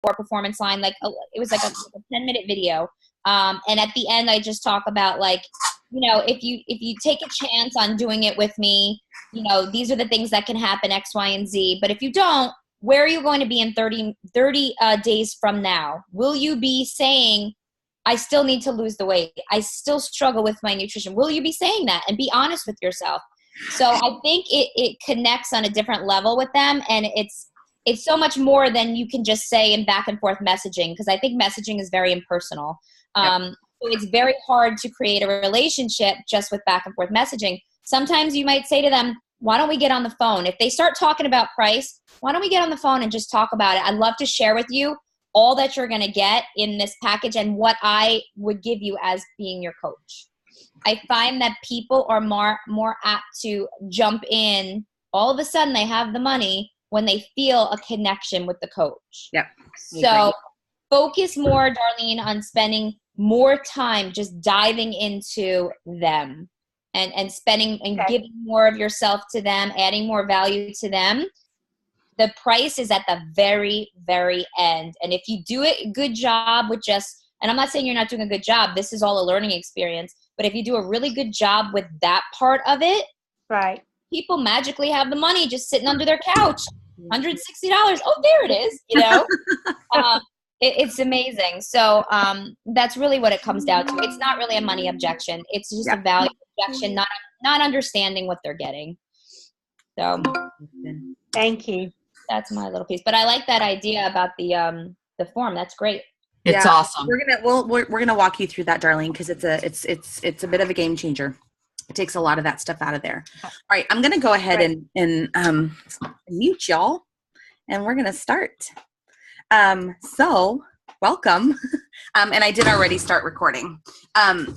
or performance line. Like it was like a 10-minute video. And at the end, I just talk about like, if you take a chance on doing it with me, these are the things that can happen, X, Y, and Z. But if you don't, where are you going to be in 30 days from now? Will you be saying, I still need to lose the weight, I still struggle with my nutrition? Will you be saying that? And be honest with yourself. So I think it connects on a different level with them. And it's so much more than you can just say in back and forth messaging, because I think messaging is very impersonal. So it's very hard to create a relationship just with back and forth messaging. Sometimes you might say to them, why don't we get on the phone? If they start talking about price, why don't we get on the phone and just talk about it? I'd love to share with you all that you're going to get in this package and what I would give you as being your coach. I find that people are more apt to jump in. All of a sudden they have the money when they feel a connection with the coach. Yep. So focus more, Darlene, on spending more time just diving into them and spending and giving more of yourself to them, adding more value to them. The price is at the very, very end. And if you do a good job with and I'm not saying you're not doing a good job, this is all a learning experience, but if you do a really good job with that part of it, right, people magically have the money just sitting under their couch. $160. Oh, there it is. It's amazing. So that's really what it comes down to. It's not really a money objection. It's just a value objection, not understanding what they're getting. So thank you. That's my little piece. But I like that idea about the form. That's great. It's awesome. We're gonna walk you through that, Darlene, because it's a bit of a game changer. It takes a lot of that stuff out of there. All right, I'm gonna go ahead and mute y'all, and we're gonna start. So welcome. And I did already start recording.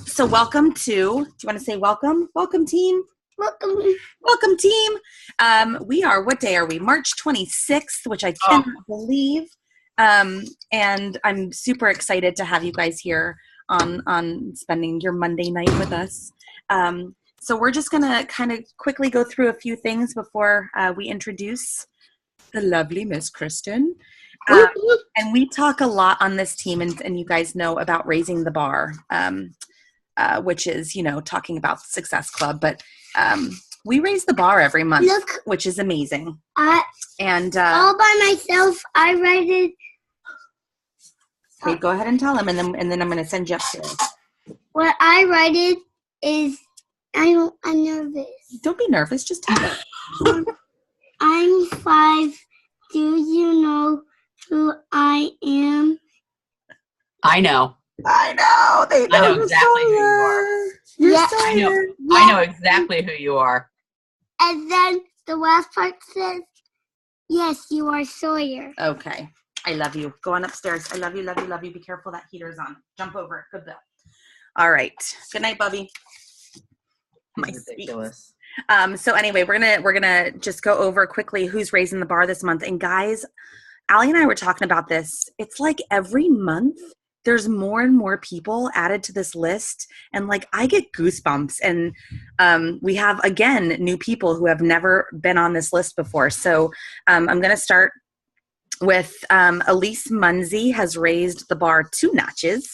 So welcome to, do you want to say welcome? Welcome team. Welcome team. We are, what day are we? March 26th, which I cannot believe. And I'm super excited to have you guys here on spending your Monday night with us. So we're just going to kind of quickly go through a few things before we introduce the lovely Miss Kristen. And we talk a lot on this team, and you guys know about raising the bar, which is, talking about the Success Club. But we raise the bar every month, which is amazing. And all by myself, I write it. Okay, go ahead and tell him, and then I'm going to send you upstairs. What I write it is, I'm nervous. Don't be nervous. Just tell it. I'm 5. Do you know who I am? I know. I know. They know. I know exactly who you are. I know exactly who you are. And then the last part says, yes, you are Sawyer. Okay. I love you. Go on upstairs. I love you, love you, love you. Be careful, that heater's on. Jump over it. Good bill. All right. Good night, Bubby. Ridiculous. So anyway, we're gonna just go over quickly who's raising the bar this month. And guys, Allie and I were talking about this. It's like every month there's more and more people added to this list, and like I get goosebumps. And we have, again, new people who have never been on this list before. So I'm gonna start with Elise Munsey has raised the bar 2 notches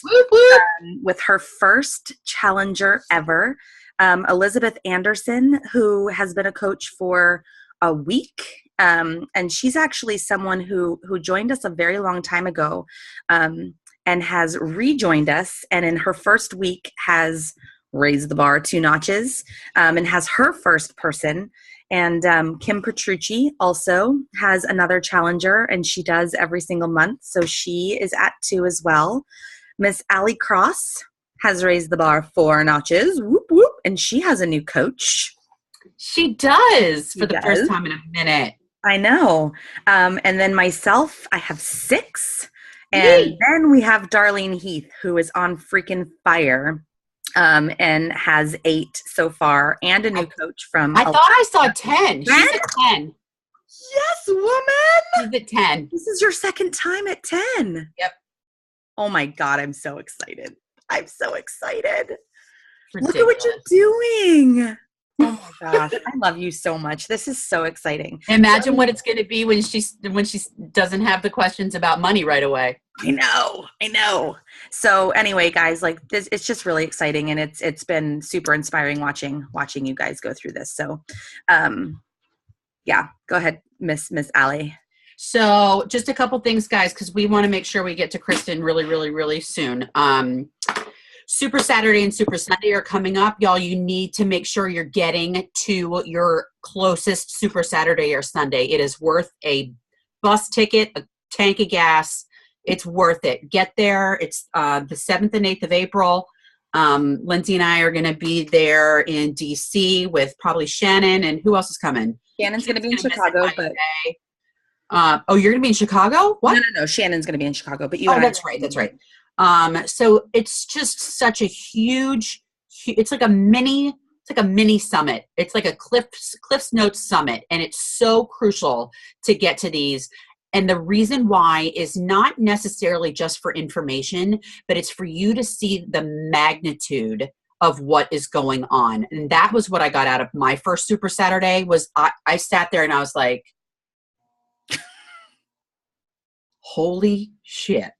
with her first challenger ever. Elizabeth Anderson, who has been a coach for a week. And she's actually someone who joined us a very long time ago and has rejoined us. And in her first week has raised the bar 2 notches and has her first person. And Kim Petrucci also has another challenger, and she does every single month. So she is at 2 as well. Miss Allie Cross has raised the bar 4 notches. Whoop, whoop. And she has a new coach. She does for the first time in a minute. I know. And then myself, I have 6. And then we have Darlene Heath, who is on freaking fire and has 8 so far, and a new coach from. I thought I saw 10. She's at 10. Yes, woman. She's at 10. This is your second time at 10. Yep. Oh my God, I'm so excited. I'm so excited. Ridiculous. Look at what you're doing. Oh my gosh, I love you so much. This is so exciting. Imagine what it's going to be when she doesn't have the questions about money right away. I know. So anyway, guys, like this, it's just really exciting, and it's been super inspiring watching you guys go through this. So, yeah, go ahead, Miss Allie. So just a couple things, guys, because we want to make sure we get to Kristen really, really, really soon. Super Saturday and Super Sunday are coming up. Y'all, you need to make sure you're getting to your closest Super Saturday or Sunday. It is worth a bus ticket, a tank of gas. It's worth it. Get there. It's the 7th and 8th of April. Lindsay and I are going to be there in D.C. with probably Shannon. And who else is coming? Shannon's going to be in Chicago, but... oh, you're going to be in Chicago? What? No. Shannon's going to be in Chicago, but you. Oh, that's right. That's right. So it's just such a huge, it's like a mini summit. It's like a Cliff's Notes summit. And it's so crucial to get to these. And the reason why is not necessarily just for information, but it's for you to see the magnitude of what is going on. And that was what I got out of my first Super Saturday was I sat there and I was like, holy shit.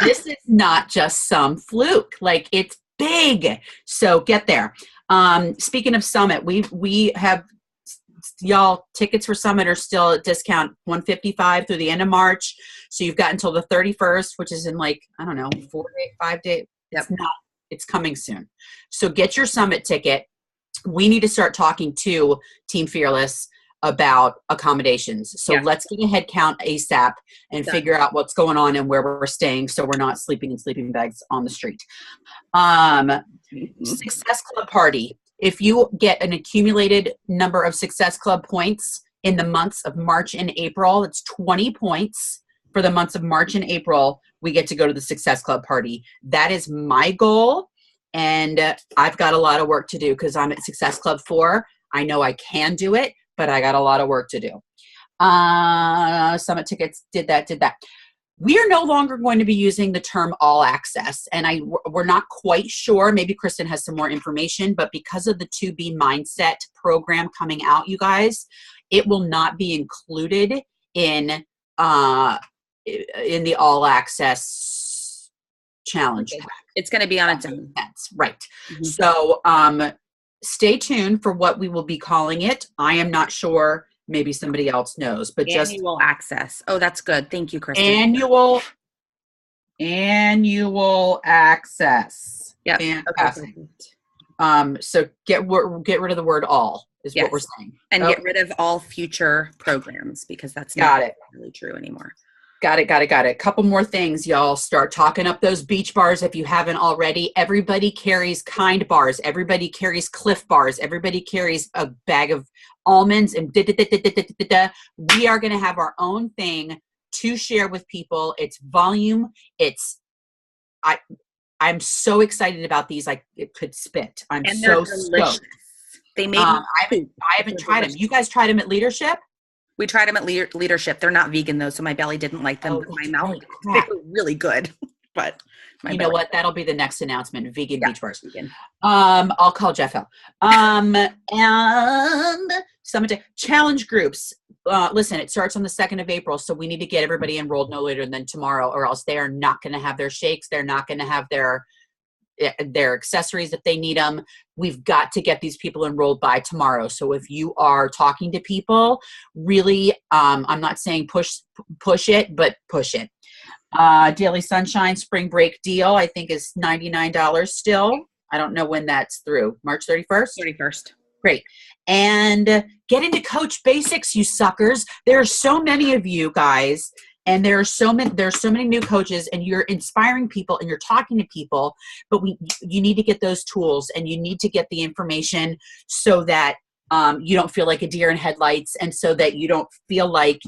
This is not just some fluke. Like, it's big. So get there. Speaking of Summit, we have, y'all, tickets for Summit are still at discount $155 through the end of March. So you've got until the 31st, which is in like, I don't know, 5 days. Yep. It's coming soon. So get your Summit ticket. We need to start talking to Team Fearless about accommodations. So let's get a head count ASAP and figure out what's going on and where we're staying so we're not sleeping in sleeping bags on the street. Success Club party. If you get an accumulated number of Success Club points in the months of March and April, it's 20 points for the months of March and April, we get to go to the Success Club party. That is my goal. And I've got a lot of work to do because I'm at Success Club 4. I know I can do it, but I got a lot of work to do. Summit tickets, did that. We are no longer going to be using the term all access. And we're not quite sure. Maybe Kristen has some more information, but because of the 2B Mindset program coming out, you guys, it will not be included in the all access challenge. It's going to be on its own. That's right. Mm-hmm. So stay tuned for what we will be calling it. I am not sure. Maybe somebody else knows, but just annual access. Oh, that's good. Thank you, Kristen. Annual access. Yeah. Fantastic. Okay. So get rid of the word all is what we're saying. And get rid of all future programs because that's not really true anymore. Got it. Couple more things, y'all. Start talking up those beach bars if you haven't already. Everybody carries Kind bars. Everybody carries Cliff bars. Everybody carries a bag of almonds and We are going to have our own thing to share with people. It's volume. I'm so excited about these. I could spit. I'm so stoked. They made I haven't tried them. You guys tried them at Leadership? We tried them at Leadership. They're not vegan though, so my belly didn't like them. But my mouth, they were really good. But you know what? That'll be the next announcement. Vegan beach bars. Vegan. I'll call Jeff L. And some challenge groups. Listen, it starts on the 2nd of April, so we need to get everybody enrolled no later than tomorrow, or else they are not going to have their shakes. They're not going to have their accessories if they need them. We've got to get these people enrolled by tomorrow. So if you are talking to people, really, I'm not saying push it, but push it. Daily Sunshine Spring Break deal, I think is $99 still. I don't know when that's through. March 31st? 31st. Great. And get into Coach Basics, you suckers. There are so many of you guys. And there's so many new coaches, and you're inspiring people and you're talking to people, but you need to get those tools and you need to get the information so that you don't feel like a deer in headlights, and so that you don't feel like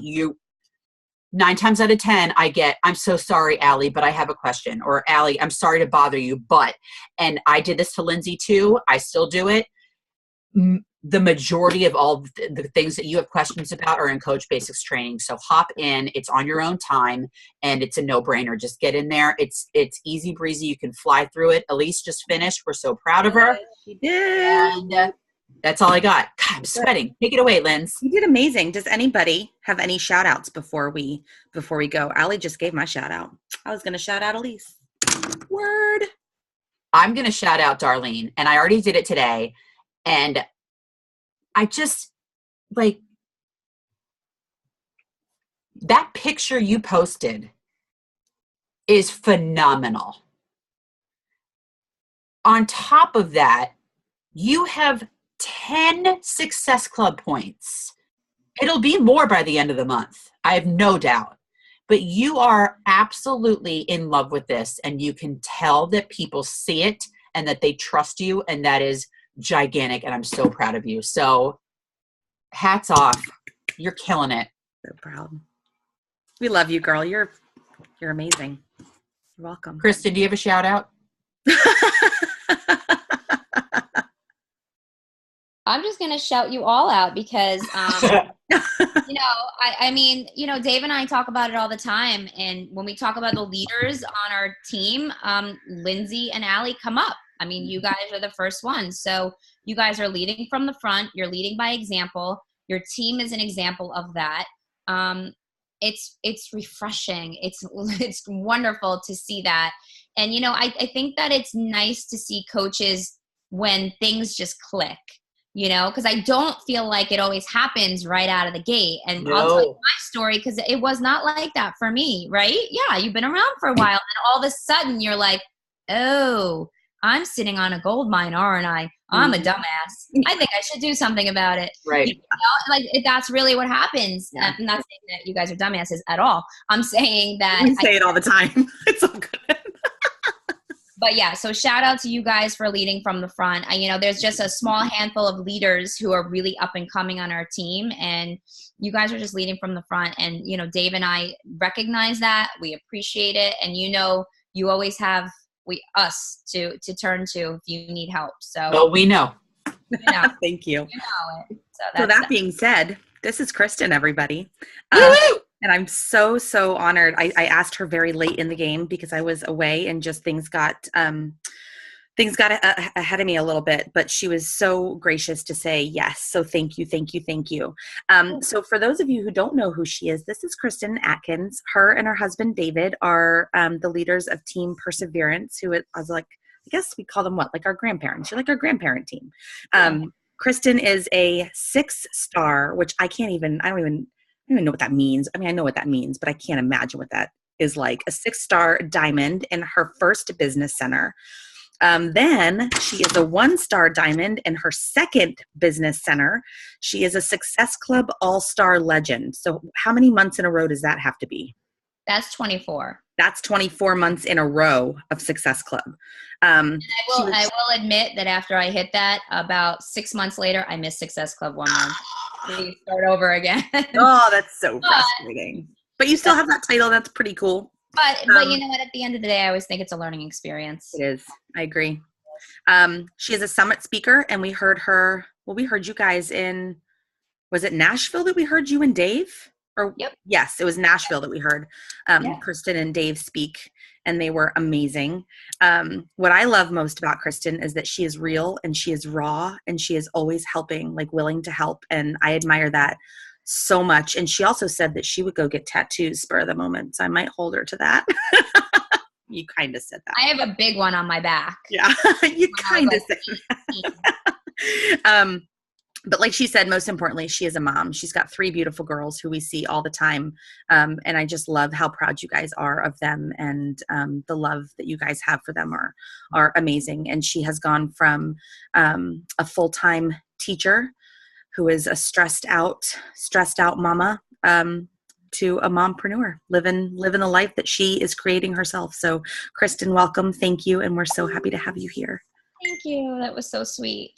9 times out of 10, I'm so sorry, Allie, but I have a question, or Allie, I'm sorry to bother you, but, and I did this to Lindsay too. I still do it. The majority of all the things that you have questions about are in Coach Basics training. So hop in, it's on your own time, and it's a no-brainer. Just get in there. It's easy breezy. You can fly through it. Elise just finished. We're so proud of her. She did. And That's all I got. God, I'm sweating. Take it away, Linz. You did amazing. Does anybody have any shout outs before we go? Allie just gave my shout out. I was going to shout out Elise. Word. I'm going to shout out Darlene, and I already did it today. And I just like that picture you posted is phenomenal. On top of that, you have 10 Success Club points. It'll be more by the end of the month. I have no doubt. But you are absolutely in love with this, and you can tell that people see it and that they trust you, and that is gigantic, and I'm so proud of you. So hats off. You're killing it. So proud. We love you, girl. You're amazing. You're welcome. Kristen, do you have a shout out? I'm just going to shout you all out because, I mean, Dave and I talk about it all the time. And when we talk about the leaders on our team, Lindsay and Allie come up. I mean, you guys are the first ones. So you guys are leading from the front. You're leading by example. Your team is an example of that. It's refreshing. It's wonderful to see that. And, I think that it's nice to see coaches when things just click. Because I don't feel like it always happens right out of the gate. And I'll tell you my story because it was not like that for me, right? Yeah, you've been around for a while, and all of a sudden you're like, oh, I'm sitting on a gold mine, aren't I? I'm a dumbass. I think I should do something about it. Right. That's really what happens. Yeah. I'm not saying that you guys are dumbasses at all. I'm saying that We say it all the time. It's all good. But yeah, so shout out to you guys for leading from the front. There's just a small handful of leaders who are really up and coming on our team, and you guys are just leading from the front. And, Dave and I recognize that. We appreciate it. And, you always have us to turn to if you need help. So we know. Thank you. You know it. So that being said, this is Kristen, everybody. And I'm so, so honored. I asked her very late in the game because I was away and just things got ahead of me a little bit, but she was so gracious to say yes. So thank you, thank you, thank you. So for those of you who don't know who she is, this is Kristen Atkins. Her and her husband, David, are the leaders of Team Perseverance, who I was like, I guess we call them what? Like our grandparents. You're like our grandparent team. Kristen is a 6-star, which I don't even know what that means. I mean, I know what that means, but I can't imagine what that is like. A 6-star diamond in her first business center. Then she is a 1-star diamond in her second business center. She is a Success Club All-Star legend. So how many months in a row does that have to be? That's 24. That's 24 months in a row of Success Club. I will admit that after I hit that, about 6 months later, I missed Success Club 1 month. We start over again. Oh, that's so frustrating. But you still have that title. That's pretty cool. But you know what? At the end of the day, I always think it's a learning experience. It is. I agree. She is a summit speaker, and we heard you guys in, was it Nashville that we heard you and Dave? Or yep. Yes, it was Nashville that we heard Kristen and Dave speak, and they were amazing. What I love most about Kristen is that she is real and she is raw and she is always helping, like willing to help. And I admire that so much. And she also said that she would go get tattoos spur of the moment. So I might hold her to that. You kind of said that. I have a big one on my back. Yeah, you kind of said that. But like she said, most importantly, she is a mom. She's got 3 beautiful girls who we see all the time. And I just love how proud you guys are of them. And the love that you guys have for them are amazing. And she has gone from a full-time teacher who is a stressed out mama to a mompreneur, living the life that she is creating herself. So Kristen, welcome. Thank you. And we're so happy to have you here. Thank you. That was so sweet.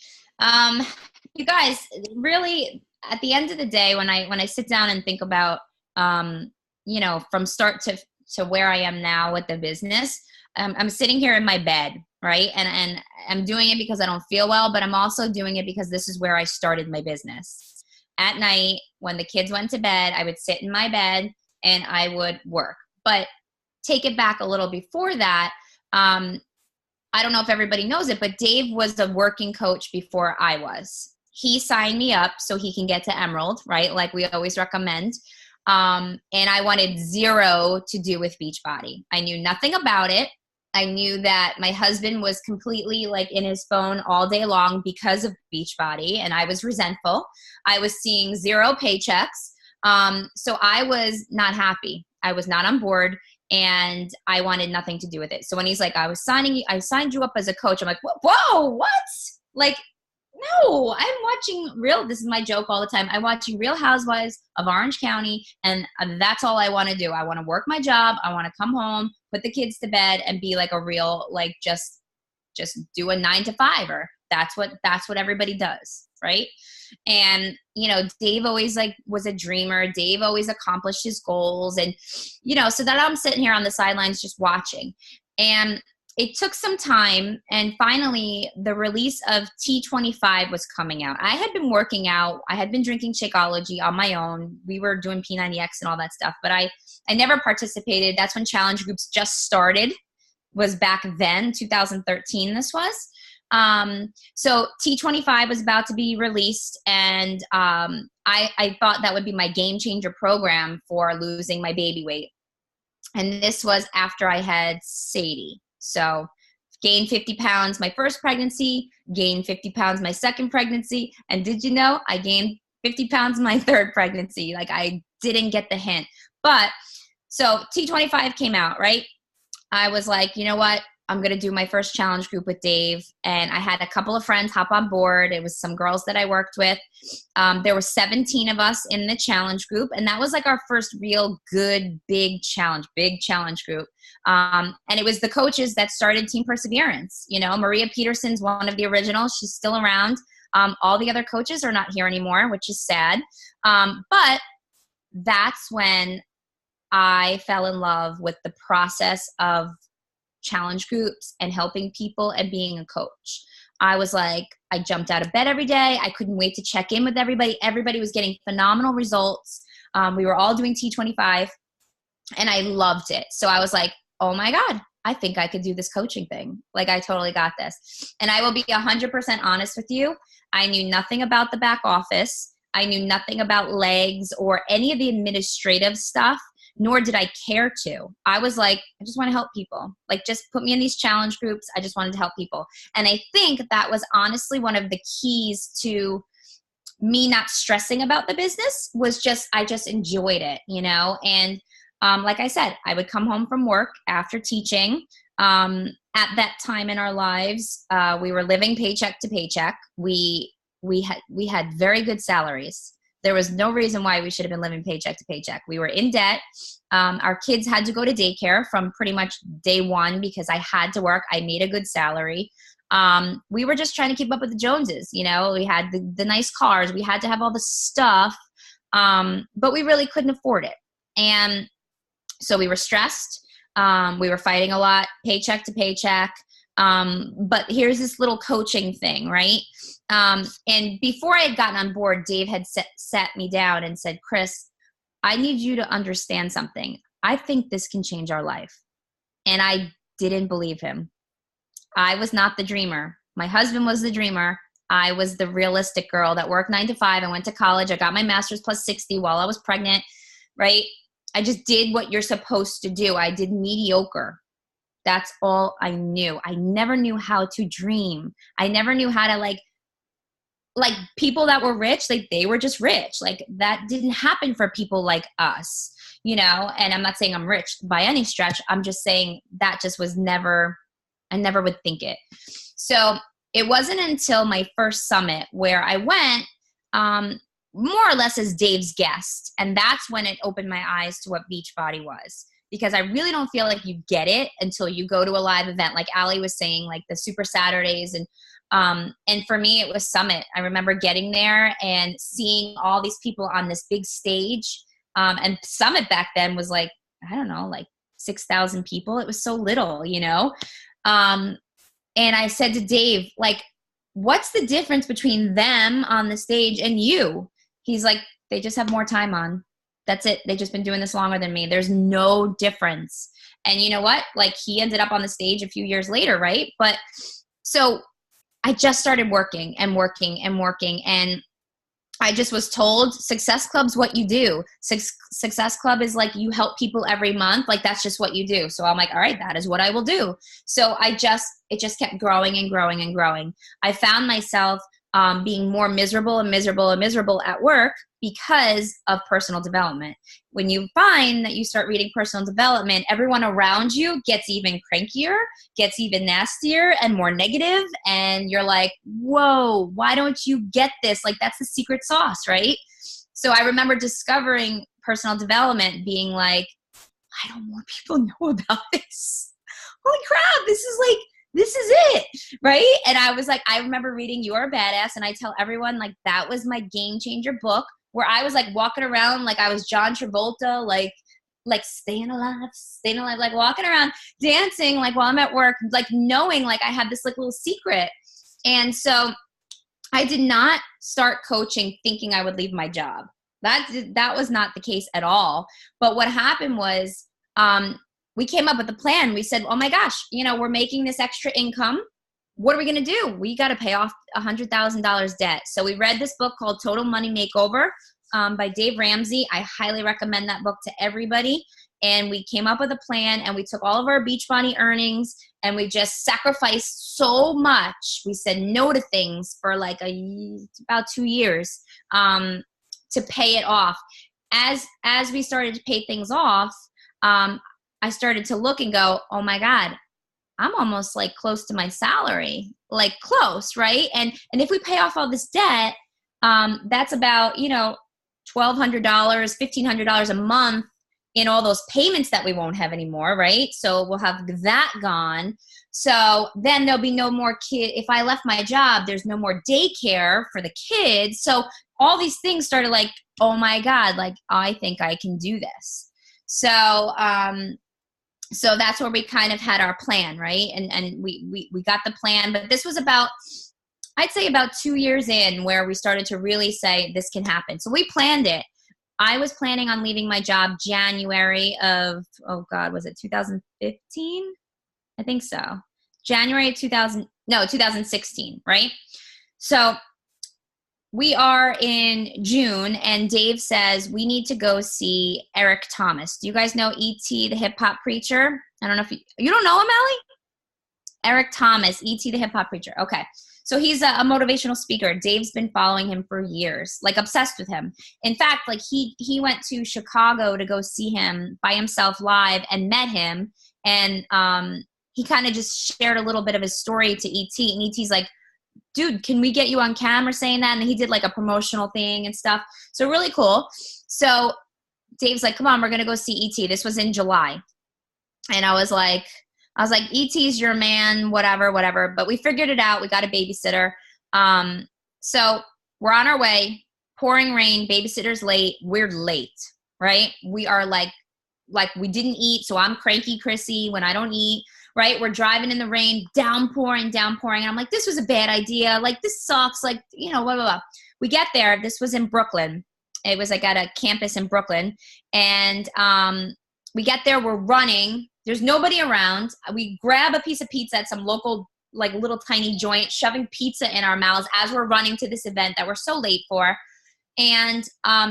You guys, really, at the end of the day, when I sit down and think about, from start to where I am now with the business, I'm sitting here in my bed, right? And I'm doing it because I don't feel well, but I'm also doing it because this is where I started my business. At night, when the kids went to bed, I would sit in my bed and I would work. But take it back a little before that, I don't know if everybody knows it, but Dave was a working coach before I was. he signed me up so he can get to Emerald, right? Like we always recommend. And I wanted zero to do with Beachbody. I knew nothing about it. I knew that my husband was completely like in his phone all day long because of Beachbody, and I was resentful. I was seeing zero paychecks. So I was not happy. I was not on board, and I wanted nothing to do with it. So when he's like, I signed you up as a coach. I'm like, whoa, what? Like, no, I'm watching this is my joke all the time. I'm watching Real Housewives of Orange County, and that's all I want to do. I want to work my job. I want to come home, put the kids to bed, and be like a real, like, just do a 9-to-5-er. That's what everybody does, right? And, you know, Dave always like was a dreamer. Dave always accomplished his goals. And, you know, so that I'm sitting here on the sidelines just watching. And it took some time, and finally the release of T25 was coming out. I had been working out. I had been drinking Shakeology on my own. We were doing P90X and all that stuff, but I never participated. That's when challenge groups just started, was back then, 2013 this was. So T25 was about to be released, and I thought that would be my game changer program for losing my baby weight. And this was after I had Sadie. So gained 50 pounds my first pregnancy, gained 50 pounds my second pregnancy, and did you know I gained 50 pounds my third pregnancy? Like, I didn't get the hint. But so T25 came out, right? I was like, you know what? I'm going to do my first challenge group with Dave. And I had a couple of friends hop on board. It was some girls that I worked with. There were 17 of us in the challenge group. And that was like our first real good, big challenge group. And it was the coaches that started Team Perseverance. You know, Maria Peterson's one of the originals. She's still around. All the other coaches are not here anymore, which is sad. But that's when I fell in love with the process of challenge groups and helping people and being a coach. I was like, I jumped out of bed every day. I couldn't wait to check in with everybody. Everybody was getting phenomenal results. We were all doing T25, and I loved it. So I was like, oh my God, I think I could do this coaching thing. Like, I totally got this. And I will be 100% honest with you. I knew nothing about the back office. I knew nothing about legs or any of the administrative stuff, nor did I care to. I was like, I just want to help people. Like, just put me in these challenge groups. I just wanted to help people. And I think that was honestly one of the keys to me not stressing about the business, was just, I just enjoyed it, you know? And like I said, I would come home from work after teaching. At that time in our lives, we were living paycheck to paycheck. We had very good salaries. There was no reason why we should have been living paycheck to paycheck. We were in debt. Our kids had to go to daycare from pretty much day one because I had to work. I made a good salary. We were just trying to keep up with the Joneses. You know, we had the nice cars. We had to have all the stuff, but we really couldn't afford it. And so we were stressed. We were fighting a lot, paycheck to paycheck. But here's this little coaching thing, right? And before I had gotten on board, Dave had sat me down and said, Chris, I need you to understand something. I think this can change our life. And I didn't believe him. I was not the dreamer. My husband was the dreamer. I was the realistic girl that worked 9 to 5. I went to college. I got my master's plus 60 while I was pregnant, right? I just did what you're supposed to do. I did mediocre. That's all I knew. I never knew how to dream. I never knew how to like people that were rich, like they were just rich. Like that didn't happen for people like us, you know? And I'm not saying I'm rich by any stretch. I'm just saying that just was never, I never would think it. So it wasn't until my first summit where I went, more or less as Dave's guest. And that's when it opened my eyes to what Beachbody was. Because I really don't feel like you get it until you go to a live event. Like Ali was saying, like the Super Saturdays. And for me, it was Summit. I remember getting there and seeing all these people on this big stage. And Summit back then was like, I don't know, like 6,000 people. It was so little, you know? And I said to Dave, like, what's the difference between them on the stage and you? He's like, they just have more time on. That's it. They've just been doing this longer than me. There's no difference. And you know what? Like he ended up on the stage a few years later, right? But so I just started working and working and working. And I just was told Success Club's what you do. Success Club is like you help people every month. Like that's just what you do. So I'm like, all right, that is what I will do. So it just kept growing and growing and growing. I found myself being more miserable and miserable and miserable at work because of personal development. When you find that you start reading personal development, everyone around you gets even crankier, gets even nastier and more negative, and you're like, whoa, why don't you get this? Like that's the secret sauce, right? So I remember discovering personal development being like, why don't more people know about this? Holy crap, this is it, right? And I was like, I remember reading You're a Badass, and I tell everyone like that was my game changer book, where I was like walking around like I was John Travolta, like staying alive, like walking around dancing like while I'm at work, like knowing like I had this like little secret. And so I did not start coaching thinking I would leave my job. That was not the case at all. But what happened was we came up with a plan. We said, oh my gosh, we're making this extra income. What are we going to do? We got to pay off $100,000 debt. So we read this book called Total Money Makeover by Dave Ramsey. I highly recommend that book to everybody. And we came up with a plan, and we took all of our Beachbody earnings, and we just sacrificed so much. We said no to things for like about 2 years to pay it off. As we started to pay things off, I started to look and go, oh my God, I'm almost like close to my salary, like close, right? And if we pay off all this debt, that's about, $1,200, $1,500 a month in all those payments that we won't have anymore, right? So we'll have that gone. So then there'll be no more kid. If I left my job, there's no more daycare for the kids. So all these things started like, oh my God, like I think I can do this. So, so that's where we kind of had our plan, right? And we got the plan, but this was about, I'd say about 2 years in where we started to really say this can happen. So we planned it. I was planning on leaving my job January of, was it 2015? I think so. January of 2016, right? So we are in June, and Dave says we need to go see Eric Thomas. Do you guys know E.T. the hip hop preacher? I don't know if you don't know him, Allie? Eric Thomas, E.T. the hip hop preacher. Okay. So he's a motivational speaker. Dave's been following him for years, like obsessed with him. In fact, like he went to Chicago to go see him by himself live and met him. And he kind of just shared a little bit of his story to E.T. And E.T.'s like, dude, can we get you on camera saying that? And he did like a promotional thing and stuff. So really cool. So Dave's like, come on, we're going to go see E.T. This was in July. And I was like, E.T.'s your man, whatever. But we figured it out. We got a babysitter. So we're on our way, pouring rain, babysitter's late. We're late, right? We are like we didn't eat. So I'm cranky Chrissy when I don't eat, right? We're driving in the rain, downpouring. And I'm like, this was a bad idea. Like this sucks. Like, blah, blah, blah. We get there. This was in Brooklyn. It was like at a campus in Brooklyn. And we get there, we're running. There's nobody around. We grab a piece of pizza at some local, like little tiny joint, shoving pizza in our mouths as we're running to this event that we're so late for. And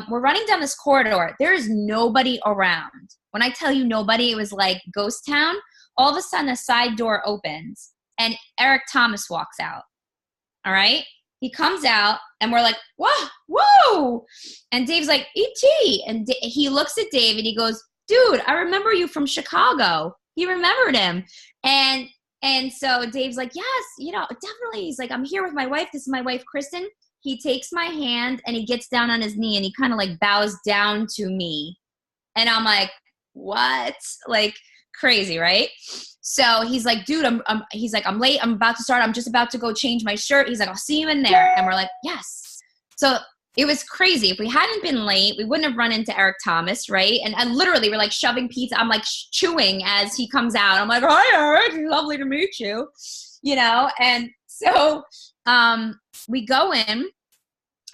we're running down this corridor. There is nobody around. When I tell you nobody, it was like ghost town. All of a sudden, a side door opens and Eric Thomas walks out. All right. He comes out and we're like, whoa. And Dave's like, E.T. And he looks at Dave and he goes, dude, I remember you from Chicago. He remembered him. And so Dave's like, yes, definitely. He's like, I'm here with my wife. This is my wife, Kristen. He takes my hand and he gets down on his knee and he kind of like bows down to me. And I'm like, what? Like crazy, right? So he's like, dude, I'm late. I'm about to start. I'm just about to go change my shirt. He's like, I'll see you in there. And we're like, yes. So it was crazy. If we hadn't been late, we wouldn't have run into Eric Thomas, right? And literally, we're like shoving pizza. I'm like chewing as he comes out. I'm like, hi, Eric. Lovely to meet you. And so we go in,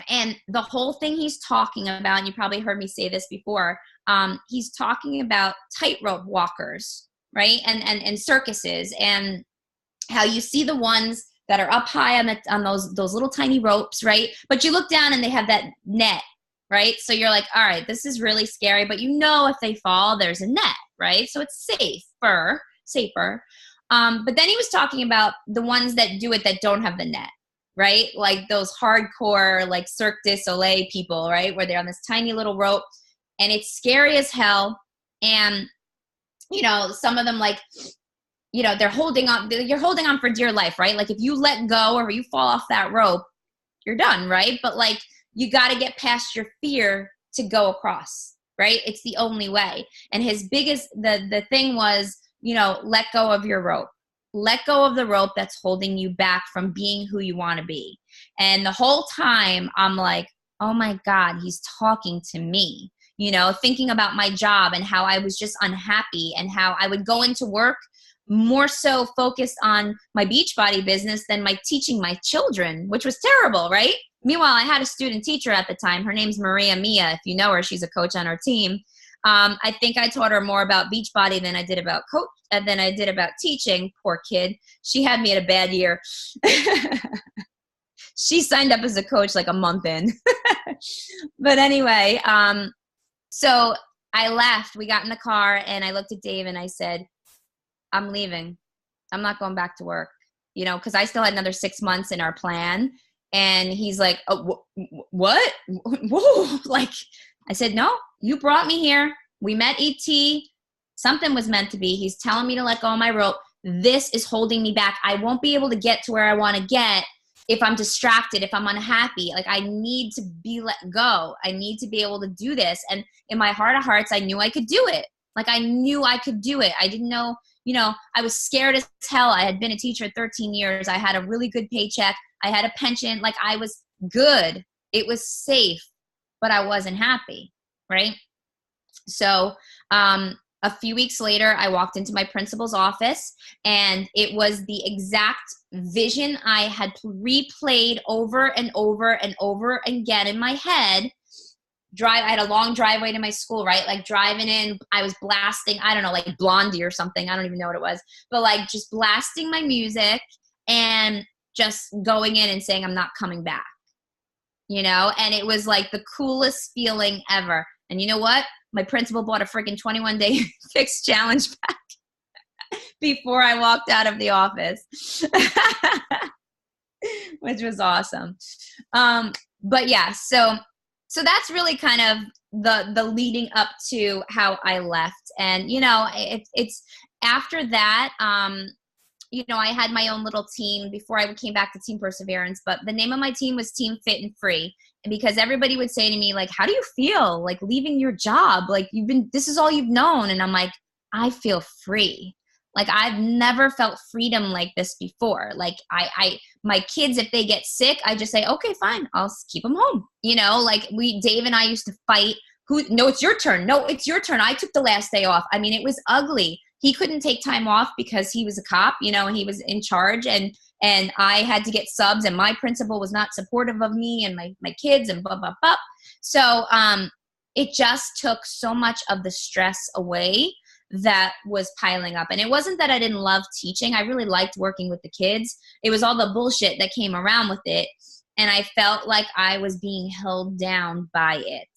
and the whole thing he's talking about, and you probably heard me say this before, he's talking about tightrope walkers, right? And circuses, and how you see the ones that are up high on those little tiny ropes, right? But you look down and they have that net, right? So you're like, all right, this is really scary, but you know if they fall, there's a net, right? So it's safer. But then he was talking about the ones that do it that don't have the net, right? Like those hardcore, like Cirque du Soleil people, right? Where they're on this tiny little rope and it's scary as hell. And, you know, some of them like, you know, you're holding on for dear life, right? Like if you let go or you fall off that rope, you're done, right? But like you got to get past your fear to go across, right? It's the only way. And his biggest, the thing was, you know, let go of your rope. Let go of the rope that's holding you back from being who you want to be. And the whole time I'm like, oh my God, he's talking to me, you know, thinking about my job and how I was just unhappy and how I would go into work more so focused on my Beachbody business than my teaching my children, which was terrible, right? Meanwhile, I had a student teacher at the time. Her name's Maria Mia. If you know her, she's a coach on our team. I think I taught her more about Beachbody than I did about teaching. Poor kid. She had me at a bad year. She signed up as a coach like a month in. But anyway, so I left. We got in the car and I looked at Dave and I said, I'm leaving. I'm not going back to work, you know, because I still had another 6 months in our plan. And he's like, oh, what? Whoa. Like, I said, no, you brought me here. We met ET. Something was meant to be. He's telling me to let go of my rope. This is holding me back. I won't be able to get to where I want to get if I'm distracted, if I'm unhappy. Like, I need to be let go. I need to be able to do this. And in my heart of hearts, I knew I could do it. Like, I knew I could do it. I didn't know, you know, I was scared as hell. I had been a teacher 13 years. I had a really good paycheck. I had a pension. Like, I was good. It was safe, but I wasn't happy, right? So a few weeks later, I walked into my principal's office, and it was the exact vision I had replayed over and over and over again in my head. I had a long driveway to my school, right? Like driving in, I was blasting, I don't know, like Blondie or something. I don't even know what it was, but like just blasting my music and just going in and saying, I'm not coming back, you know? And it was like the coolest feeling ever. And you know what? My principal bought a freaking 21-day fixed challenge pack before I walked out of the office, which was awesome. But yeah, so that's really kind of the leading up to how I left. And, you know, it's after that, you know, I had my own little team before I came back to Team Perseverance, but the name of my team was Team Fit and Free. And because everybody would say to me, like, how do you feel like leaving your job? Like, this is all you've known. And I'm like, I feel free. Like, I've never felt freedom like this before. Like, my kids, if they get sick, I just say, okay, fine, I'll keep them home. You know, like Dave and I used to fight. No, it's your turn. No, it's your turn. I took the last day off. I mean, it was ugly. He couldn't take time off because he was a cop, you know, and he was in charge, and I had to get subs, and my principal was not supportive of me and my kids and blah, blah, blah. So it just took so much of the stress away that was piling up. And it wasn't that I didn't love teaching. I really liked working with the kids. It was all the bullshit that came around with it. And I felt like I was being held down by it,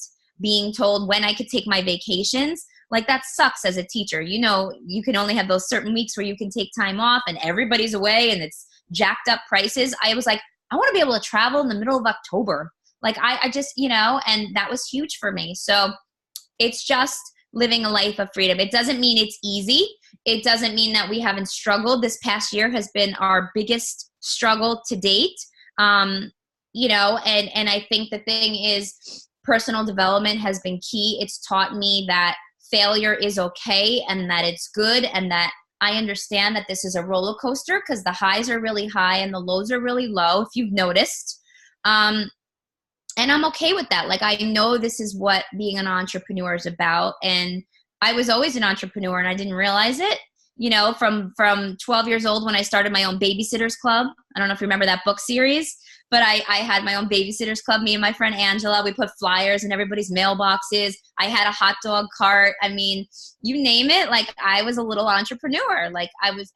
being told when I could take my vacations. Like, that sucks as a teacher. You know, you can only have those certain weeks where you can take time off and everybody's away and it's jacked up prices. I was like, I want to be able to travel in the middle of October. Like, I just, you know, and that was huge for me. So it's just living a life of freedom. It doesn't mean it's easy. It doesn't mean that we haven't struggled. This past year has been our biggest struggle to date. You know, and I think the thing is, personal development has been key. It's taught me that failure is okay and that it's good, and that I understand that this is a roller coaster because the highs are really high and the lows are really low, if you've noticed. And I'm okay with that. Like, I know this is what being an entrepreneur is about. And I was always an entrepreneur and I didn't realize it, you know, from 12 years old when I started my own babysitters club. I don't know if you remember that book series, but I had my own babysitters club. Me and my friend Angela, we put flyers in everybody's mailboxes. I had a hot dog cart. I mean, you name it. Like, I was a little entrepreneur. Like,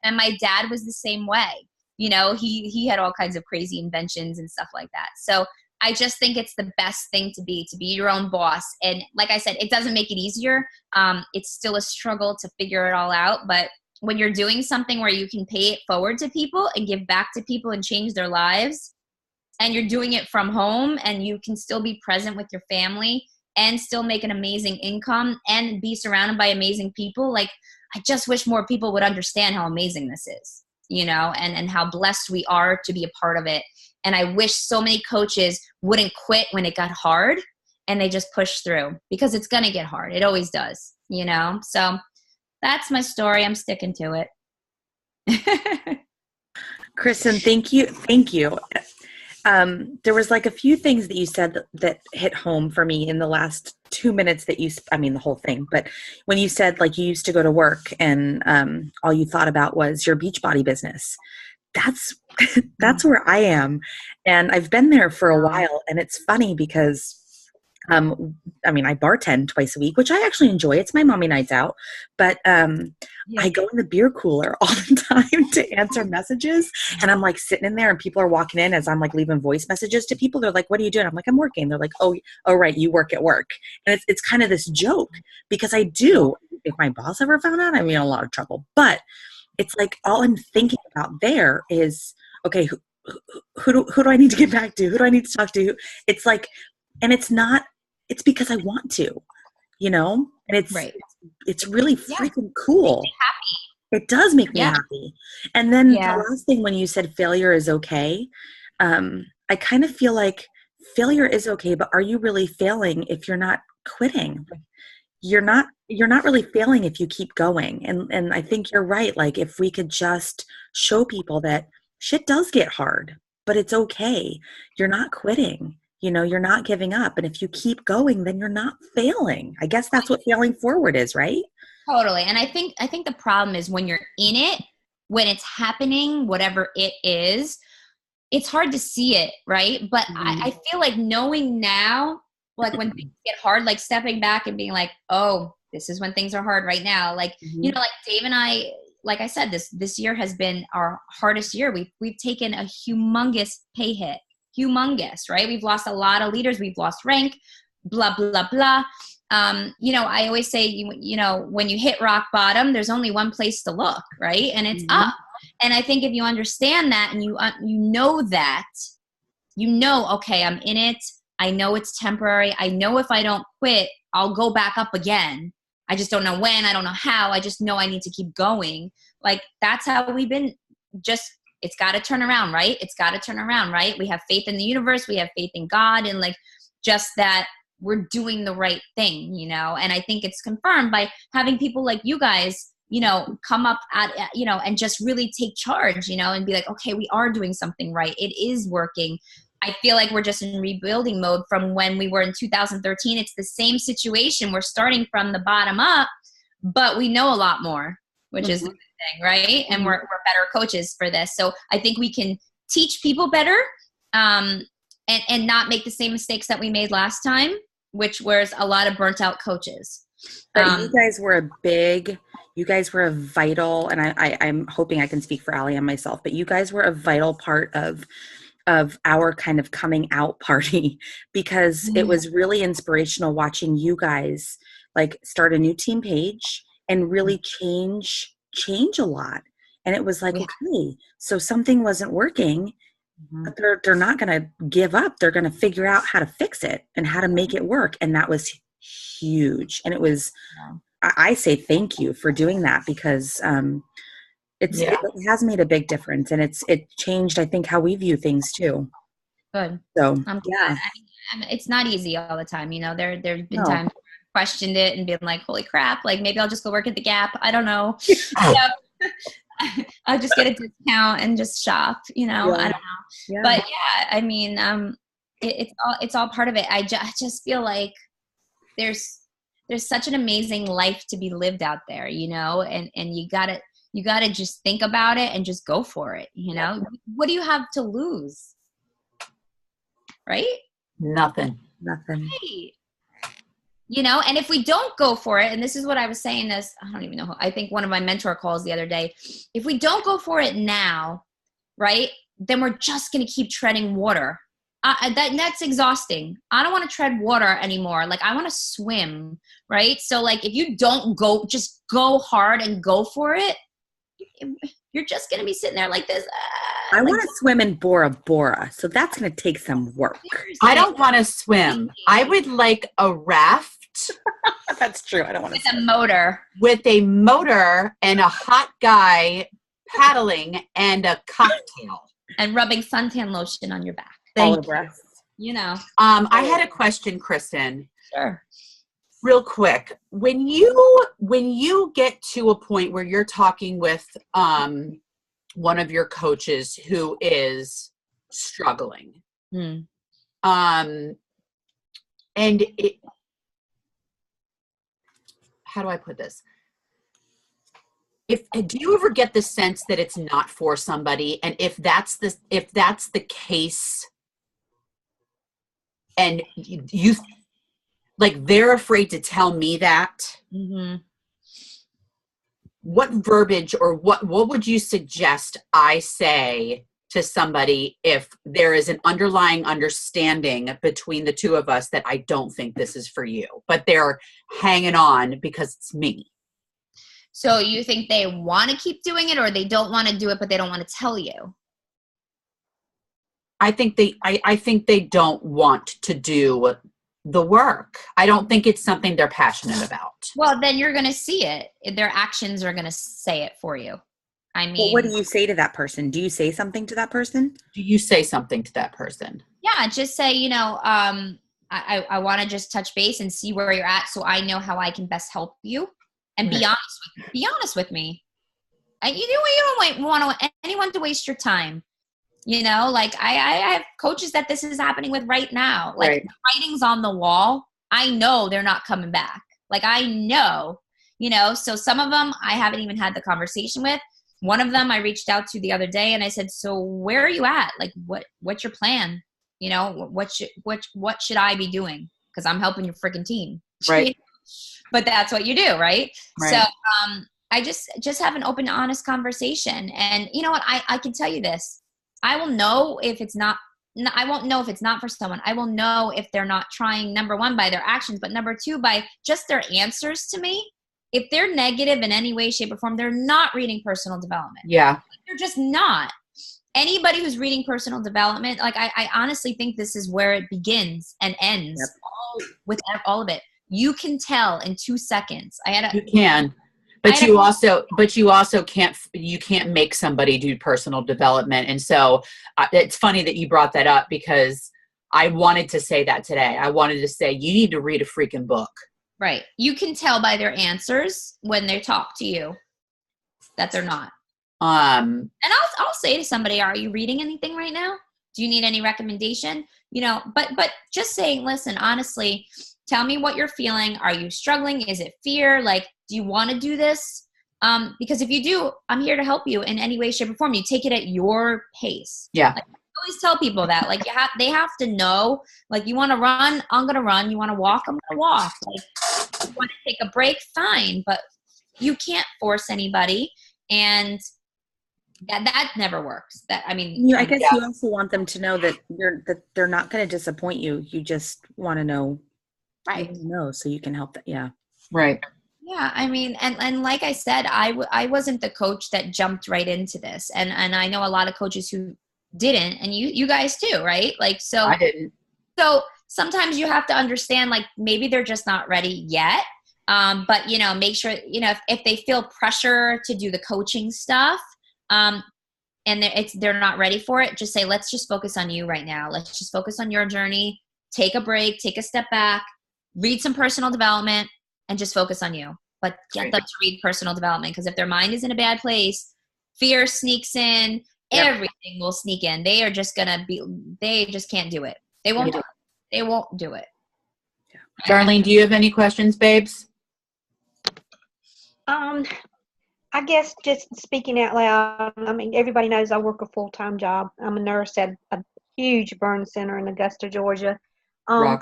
and my dad was the same way. You know, he had all kinds of crazy inventions and stuff like that. So I just think it's the best thing to be your own boss. And like I said, it doesn't make it easier. It's still a struggle to figure it all out. But when you're doing something where you can pay it forward to people and give back to people and change their lives, and you're doing it from home, and you can still be present with your family and still make an amazing income and be surrounded by amazing people. Like, I just wish more people would understand how amazing this is, you know, and how blessed we are to be a part of it. And I wish so many coaches wouldn't quit when it got hard and they just push through, because it's going to get hard. It always does, you know? So that's my story. I'm sticking to it. Kristen, thank you. Thank you. There was like a few things that you said that hit home for me in the last 2 minutes that the whole thing, but when you said like you used to go to work and all you thought about was your Beachbody business, that's where I am. And I've been there for a while, and it's funny because I bartend twice a week, which I actually enjoy. It's my mommy nights out, but I go in the beer cooler all the time to answer messages, and I'm like sitting in there, and people are walking in as I'm like leaving voice messages to people. They're like, "What are you doing?" I'm like, "I'm working." They're like, "Oh, right, you work at work." And it's kind of this joke, because I do. If my boss ever found out, I'm in a lot of trouble. But it's like all I'm thinking about there is, okay, who do I need to get back to? Who do I need to talk to? It's like, and it's because I want to, you know, and it's really freaking cool. It does make me happy. And then the last thing, when you said failure is okay, I kind of feel like failure is okay, but are you really failing if you're not quitting? You're not really failing if you keep going. And I think you're right. Like, if we could just show people that shit does get hard, but it's okay. You're not quitting. You know, you're not giving up. And if you keep going, then you're not failing. I guess that's what failing forward is, right? Totally. And I think the problem is when you're in it, when it's happening, whatever it is, it's hard to see it, right? But I feel like knowing now, like when things get hard, like stepping back and being like, oh, this is when things are hard right now. Like, you know, like Dave and I, like I said, this year has been our hardest year. We've taken a humongous pay hit. Humongous, right? We've lost a lot of leaders. We've lost rank, blah, blah, blah. You know, I always say, you know, when you hit rock bottom, there's only one place to look, right? And it's up. And I think if you understand that, and you know that, you know, okay, I'm in it. I know it's temporary. I know if I don't quit, I'll go back up again. I just don't know when. I don't know how. I just know I need to keep going. Like, that's how we've been. Just, it's got to turn around, right? It's got to turn around, right? We have faith in the universe. We have faith in God, and like, just that we're doing the right thing, you know? And I think it's confirmed by having people like you guys, you know, come up at, you know, and just really take charge, you know, and be like, okay, we are doing something right. It is working. I feel like we're just in rebuilding mode from when we were in 2013. It's the same situation. We're starting from the bottom up, but we know a lot more, which is the good thing, right? And we're better coaches for this. So I think we can teach people better, and not make the same mistakes that we made last time, which was a lot of burnt out coaches. But you guys were a vital, and I'm hoping I can speak for Allie and myself, but you guys were a vital part of our kind of coming out party, because it was really inspirational watching you guys like start a new team page and really change a lot. And it was like, okay, so something wasn't working, but they're not going to give up. They're going to figure out how to fix it and how to make it work. And that was huge. And it was, I say thank you for doing that, because it has made a big difference, and it changed, I think, how we view things too. Good. So I'm glad. I mean, it's not easy all the time. You know, there's been times where I questioned it and been like, holy crap, like maybe I'll just go work at the Gap. I don't know. I'll just get a discount and just shop, you know, I don't know. Yeah. But I mean, it's all part of it. I just feel like there's such an amazing life to be lived out there, you know, and you gotta just think about it and just go for it. You know, what do you have to lose? Right? Nothing. Right. You know, and if we don't go for it, and this is what I was saying this, I don't even know, I think one of my mentor calls the other day, if we don't go for it now, right? Then we're just going to keep treading water. That's exhausting. I don't want to tread water anymore. Like, I want to swim, right? So like, if you don't just go hard and go for it, you're just going to be sitting there like this. I want to swim in Bora Bora, so that's going to take some work. I don't want to swim. I would like a raft. That's true. I don't want to with a motor. With a motor and a hot guy paddling and a cocktail. And rubbing suntan lotion on your back. Thank you. You know. I had a question, Kristen. Sure. Real quick. When you get to a point where you're talking with one of your coaches who is struggling, and how do I put this? Do you ever get the sense that it's not for somebody? And if that's the case, and you like they're afraid to tell me that, what verbiage or what would you suggest I say to somebody if there is an underlying understanding between the two of us that I don't think this is for you, but they're hanging on because it's me? So you think they want to keep doing it, or they don't want to do it, but they don't want to tell you? I think they don't want to do the work. I don't think it's something they're passionate about. Well, then you're going to see it. Their actions are going to say it for you. I mean, well, what do you say to that person? Do you say something to that person? Yeah, just say, I want to just touch base and see where you're at, so I know how I can best help you. And be honest with me. You don't want anyone to waste your time. Like I have coaches that this is happening with right now. Like, the writing's on the wall. I know they're not coming back. Like, I know, so some of them I haven't even had the conversation with. One of them I reached out to the other day and I said, so where are you at? Like, what's your plan? What should I be doing? Because I'm helping your freaking team. Right. But that's what you do, right? So I just have an open, honest conversation. And you know what? I can tell you this. I will know if it's not, I won't know if it's not for someone. I will know if they're not trying, number one, by their actions, but number two, by just their answers to me. If they're negative in any way, shape, or form, they're not reading personal development. Yeah. They're just not. Anybody who's reading personal development, like I honestly think this is where it begins and ends with all of it. You can tell in 2 seconds. You can, but you also can't make somebody do personal development. And so it's funny that you brought that up, because I wanted to say that today. I wanted to say, you need to read a freaking book. Right. You can tell by their answers when they talk to you that they're not. And I'll say to somebody, are you reading anything right now? Do you need any recommendation? But just saying, listen, honestly, tell me what you're feeling. Are you struggling? Is it fear? Like, do you want to do this? Because if you do, I'm here to help you in any way, shape, or form. You take it at your pace. Yeah. Like, I always tell people that. Like, they have to know. Like, you want to run? I'm going to run. You want to walk? I'm going to walk. Like, you want to take a break? Fine. But you can't force anybody. And that never works. I guess you also want them to know that they're not going to disappoint you. You just want to know. Right. No, so you can help that. Yeah. Right. Yeah. And like I said, I wasn't the coach that jumped right into this. And I know a lot of coaches who didn't, and you guys too, right? Like, so I didn't. So sometimes you have to understand, like, maybe they're just not ready yet. But make sure, if they feel pressure to do the coaching stuff, and they're not ready for it, just say, let's just focus on you right now. Let's just focus on your journey. Take a break, take a step back. Read some personal development and just focus on you. But get them to read personal development, because if their mind is in a bad place, fear sneaks in, everything will sneak in. They are just going to they just can't do it. They won't do it. They won't do it. Yeah. Darlene, do you have any questions, babes? I guess just speaking out loud, everybody knows I work a full-time job. I'm a nurse at a huge burn center in Augusta, Georgia. I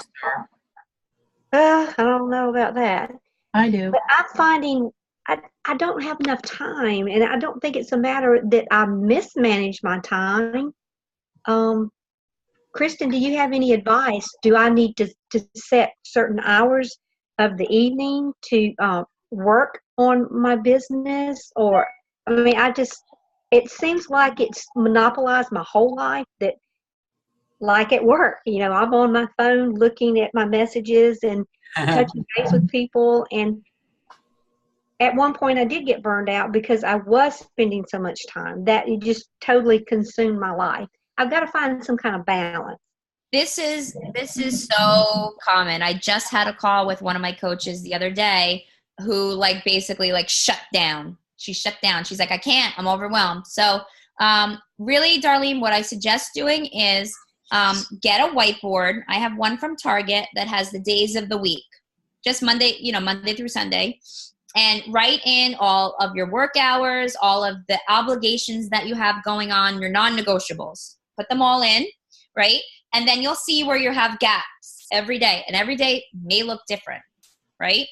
don't know about that. I do. But I'm finding I don't have enough time, and I don't think it's a matter that I mismanage my time. Kristen, do you have any advice? Do I need to set certain hours of the evening to work on my business? Or, I mean, it seems like it's monopolized my whole life, that like at work, I'm on my phone looking at my messages and touching base with people. And at one point I did get burned out because I was spending so much time that it just totally consumed my life. I've got to find some kind of balance. This is so common. I just had a call with one of my coaches the other day who like basically like shut down. She shut down. She's like, I can't, I'm overwhelmed. So really, Darlene, what I suggest doing is get a whiteboard. I have one from Target that has the days of the week, just Monday through Sunday, and write in all of your work hours, all of the obligations that you have going on, your non-negotiables. Put them all in, right? And then you'll see where you have gaps every day. And every day may look different, right?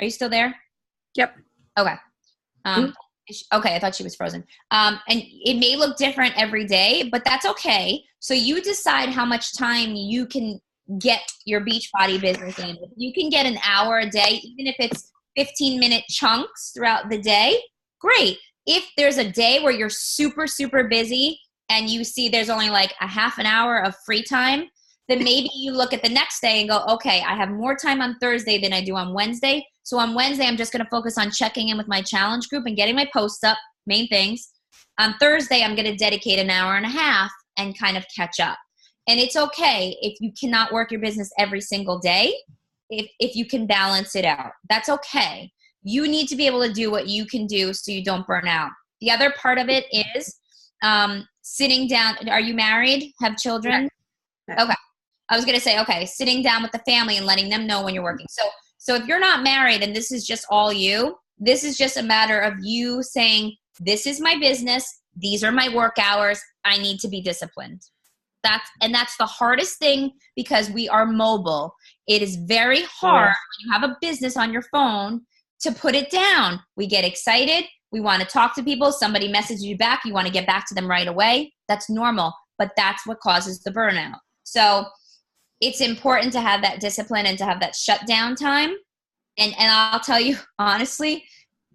Are you still there? Yep. Okay. Okay, I thought she was frozen. And it may look different every day, but that's okay. So you decide how much time you can get your Beachbody business in. If you can get an hour a day, even if it's 15-minute chunks throughout the day, great. If there's a day where you're super, super busy and you see there's only like a half an hour of free time, then maybe you look at the next day and go, okay, I have more time on Thursday than I do on Wednesday. So on Wednesday, I'm just going to focus on checking in with my challenge group and getting my posts up, main things. On Thursday, I'm going to dedicate an hour and a half and kind of catch up. And it's okay if you cannot work your business every single day, if you can balance it out. That's okay. You need to be able to do what you can do so you don't burn out. The other part of it is sitting down. Are you married? Have children? No. Okay. I was going to say, okay, sitting down with the family and letting them know when you're working. So if you're not married and this is just all you, this is just a matter of you saying, this is my business. These are my work hours. I need to be disciplined. That's the hardest thing because we are mobile. It is very hard when you have a business on your phone to put it down. We get excited. We want to talk to people. Somebody messages you back. You want to get back to them right away. That's normal, but that's what causes the burnout. So it's important to have that discipline and to have that shutdown time. And I'll tell you, honestly,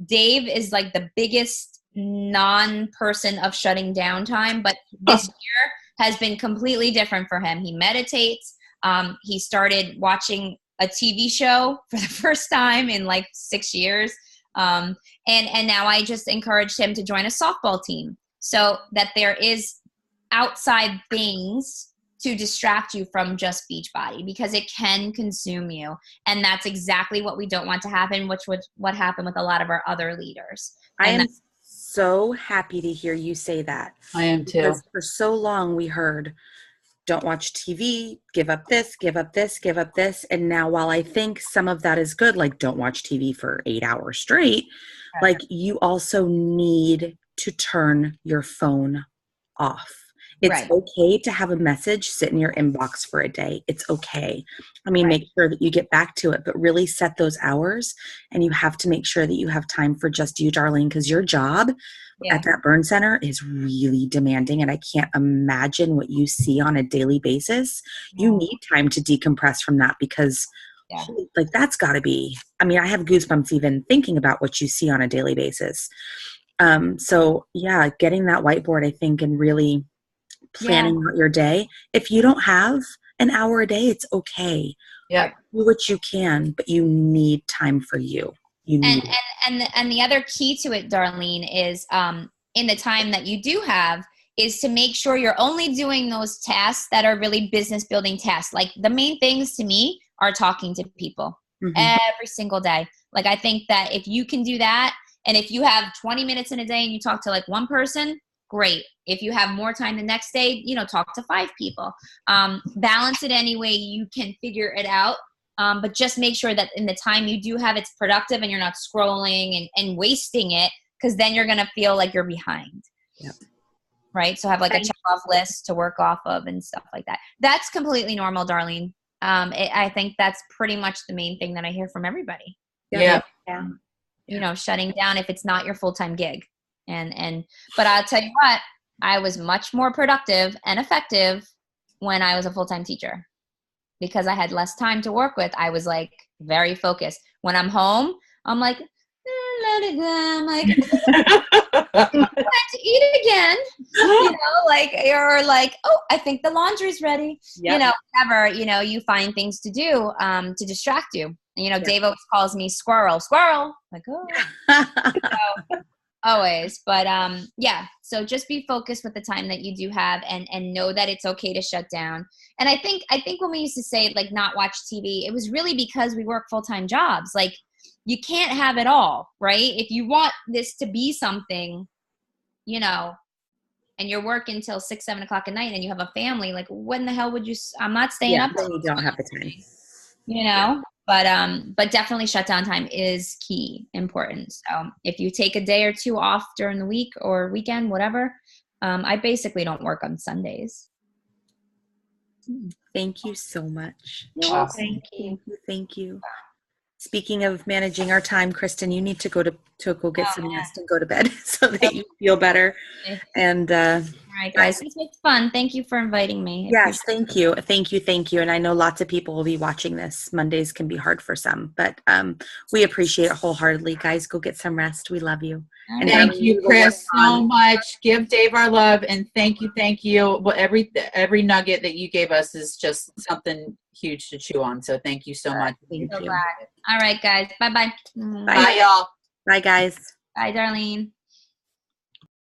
Dave is like the biggest non-person of shutting down time, but this year has been completely different for him. He meditates. He started watching a TV show for the first time in like 6 years. And now I just encouraged him to join a softball team so that there is outside things to distract you from just Beachbody, because it can consume you. And that's exactly what we don't want to happen, which was what happened with a lot of our other leaders. I am so happy to hear you say that. I am too. Because for so long we heard, don't watch TV, give up this, give up this, give up this. And now while I think some of that is good, like don't watch TV for 8 hours straight, like you also need to turn your phone off. It's okay to have a message sit in your inbox for a day. It's okay. I mean, make sure that you get back to it, but really set those hours. And you have to make sure that you have time for just you, Darlene, because your job at that burn center is really demanding. And I can't imagine what you see on a daily basis. You need time to decompress from that because like that's got to be, I mean, I have goosebumps even thinking about what you see on a daily basis. So yeah, getting that whiteboard, I think, and really planning out your day. If you don't have an hour a day, it's okay. Yeah. Do what you can, but you need time for you. You need and the other key to it, Darlene, is in the time that you do have is to make sure you're only doing those tasks that are really business building tasks. Like the main things to me are talking to people every single day. Like I think that if you can do that, and if you have 20 minutes in a day and you talk to like one person, great. If you have more time the next day, talk to 5 people. Balance it any way you can figure it out. But just make sure that in the time you do have, it's productive and you're not scrolling and wasting it, because then you're going to feel like you're behind. Yep. Right? So have like a check-off list to work off of and stuff like that. That's completely normal, Darlene. I think that's pretty much the main thing that I hear from everybody. Yeah. you know, shutting down if it's not your full-time gig. But I'll tell you what, I was much more productive and effective when I was a full-time teacher because I had less time to work with. I was like very focused. When I'm home, I'm like, let it go. I'm like, time to eat again. You know, like, or like, oh, I think the laundry's ready. Yep. You know, whatever, you know, you find things to do to distract you. You know, Dave always calls me squirrel. Like, oh. So, always. But yeah, so just be focused with the time that you do have and know that it's okay to shut down. And I think when we used to say like not watch TV, it was really because we work full-time jobs. Like you can't have it all, right? If you want this to be something, you know, and you're working till 6, 7 o'clock at night and you have a family, like when the hell would you, I'm not staying up. Then you don't have the time. You know, but definitely shutdown time is key, important. So if you take a day or two off during the week or weekend, whatever, I basically don't work on Sundays. Thank you so much. Thank you. Thank you. Speaking of managing our time, Kristen, you need to go get some rest and go to bed so that you feel better. And all right, guys, this was fun. Thank you for inviting me. Yes, thank you. And I know lots of people will be watching this. Mondays can be hard for some, but we appreciate it wholeheartedly. Guys, go get some rest. We love you. And thank you, Chris, so much. Give Dave our love, and thank you. Well, every nugget that you gave us is just something huge to chew on. So thank you so much. Thank you. All right, guys. Bye-bye. Bye, y'all. Bye, guys. Bye, Darlene.